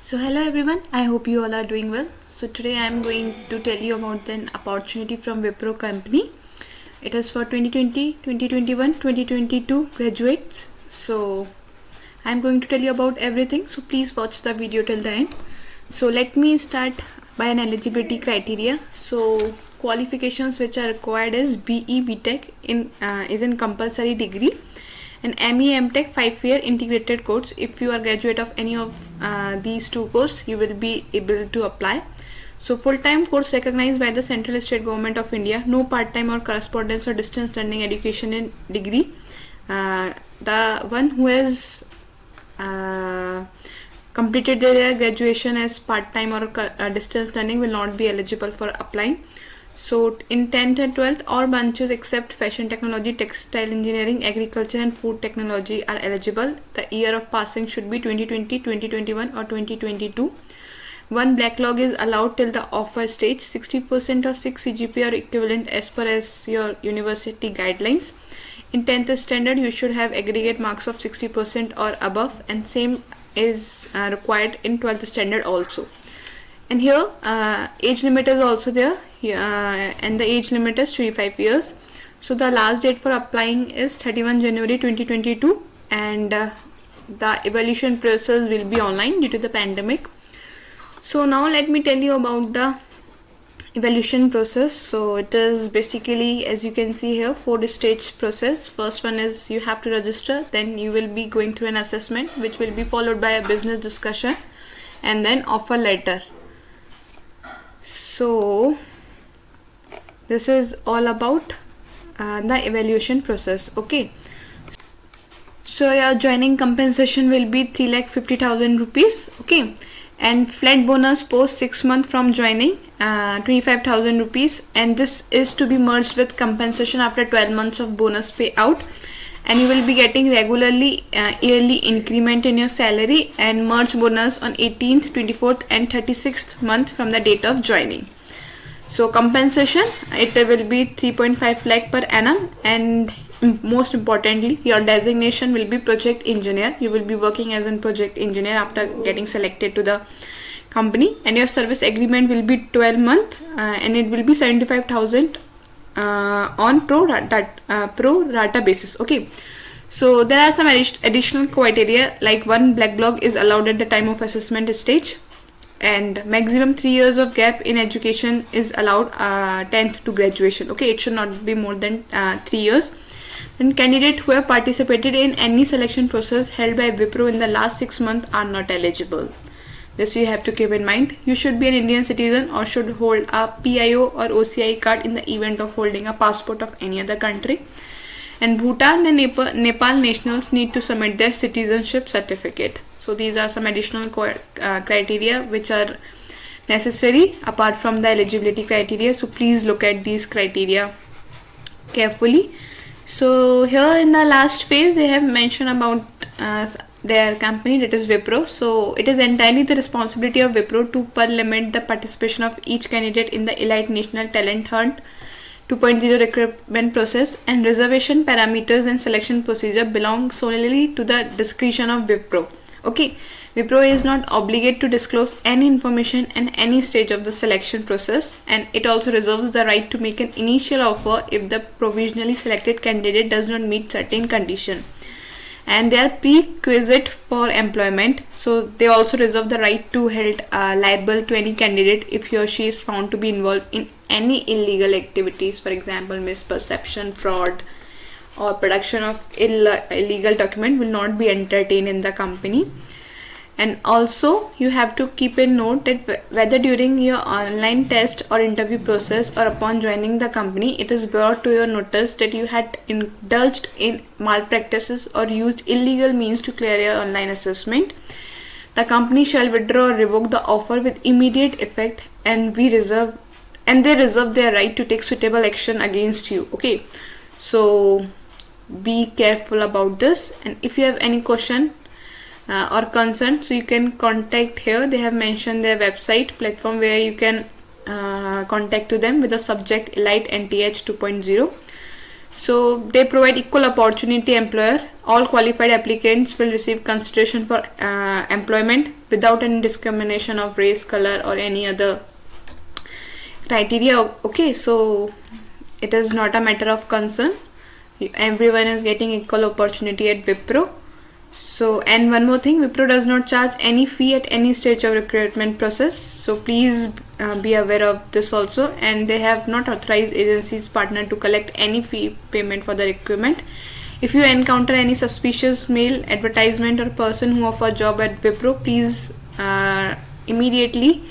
So hello everyone, I hope you all are doing well. So today I am going to tell you about an opportunity from Wipro company. It is for 2020, 2021, 2022 graduates. So I am going to tell you about everything. So please watch the video till the end. So let me start by an eligibility criteria. So qualifications which are required is BE BTech is in compulsory degree, and ME MTech 5-year integrated course. If you are graduate of any of these two courses, you will be able to apply. So full-time course recognized by the Central State Government of India. No part-time or correspondence or distance learning education in degree. The one who has completed their graduation as part-time or distance learning will not be eligible for applying. So in 10th and 12th, all branches except fashion technology, textile engineering, agriculture and food technology are eligible. The year of passing should be 2020, 2021 or 2022. One backlog is allowed till the offer stage. 60% of 6 CGPA or equivalent as per as your university guidelines. In 10th standard, you should have aggregate marks of 60% or above, and same is required in 12th standard also. And here age limit is also there, and the age limit is 25 years. So the last date for applying is 31 January 2022, and the evaluation process will be online due to the pandemic. So now let me tell you about the evaluation process. So it is basically, as you can see here, 4-stage process. First one is you have to register, then you will be going through an assessment which will be followed by a business discussion and then offer letter. So this is all about the evaluation process. Okay, so your joining compensation will be 3,50,000 rupees. Okay, and flat bonus post 6 months from joining, 25,000 rupees, and this is to be merged with compensation after 12 months of bonus payout, and you will be getting regularly yearly increment in your salary and merge bonus on 18th, 24th and 36th month from the date of joining. So compensation, it will be 3.5 lakh per annum, and most importantly your designation will be project engineer. You will be working as a project engineer after getting selected to the company, and your service agreement will be 12 months and it will be 75,000 on pro rata basis. Okay, so there are some additional criteria, like one black block is allowed at the time of assessment stage, and maximum 3 years of gap in education is allowed 10th to graduation. Okay, it should not be more than 3 years. Then candidates who have participated in any selection process held by Wipro in the last 6 months are not eligible. This you have to keep in mind. You should be an Indian citizen or should hold a PIO or OCI card in the event of holding a passport of any other country. And Bhutan and Nepal nationals need to submit their citizenship certificate. So these are some additional criteria which are necessary apart from the eligibility criteria. So please look at these criteria carefully. So here in the last phase they have mentioned about their company, that is Wipro. So it is entirely the responsibility of Wipro to limit the participation of each candidate in the Elite National Talent Hunt 2.0 recruitment process, and reservation parameters and selection procedure belong solely to the discretion of Wipro. Okay, Wipro is not obligated to disclose any information in any stage of the selection process, and it also reserves the right to make an initial offer if the provisionally selected candidate does not meet certain conditions. And they are prerequisite for employment, so they also reserve the right to hold liable to any candidate if he or she is found to be involved in any illegal activities, for example misperception, fraud or production of illegal document will not be entertained in the company. And also you have to keep in note that whether during your online test or interview process or upon joining the company, it is brought to your notice that you had indulged in malpractices or used illegal means to clear your online assessment, the company shall withdraw or revoke the offer with immediate effect, and they reserve their right to take suitable action against you. Okay, so be careful about this, and if you have any question or concern, so you can contact here. They have mentioned their website platform where you can contact to them with the subject Elite NTH 2.0. So they provide equal opportunity employer. All qualified applicants will receive consideration for employment without any discrimination of race, color, or any other criteria. Okay, so it is not a matter of concern. Everyone is getting equal opportunity at Wipro. So, and one more thing, Wipro does not charge any fee at any stage of recruitment process. So please be aware of this also. And they have not authorized agencies partner to collect any fee payment for the recruitment. If you encounter any suspicious mail, advertisement, or person who offer a job at Wipro, please immediately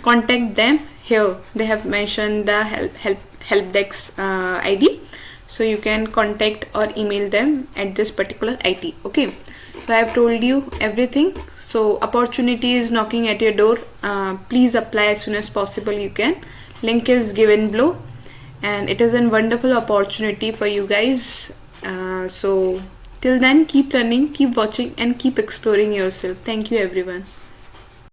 contact them. Here they have mentioned the help desk ID, so you can contact or email them at this particular IT. Okay, so I have told you everything. So opportunity is knocking at your door. Please apply as soon as possible you can. Link is given below, and it is a wonderful opportunity for you guys. So till then, keep learning, keep watching, and keep exploring yourself. Thank you everyone.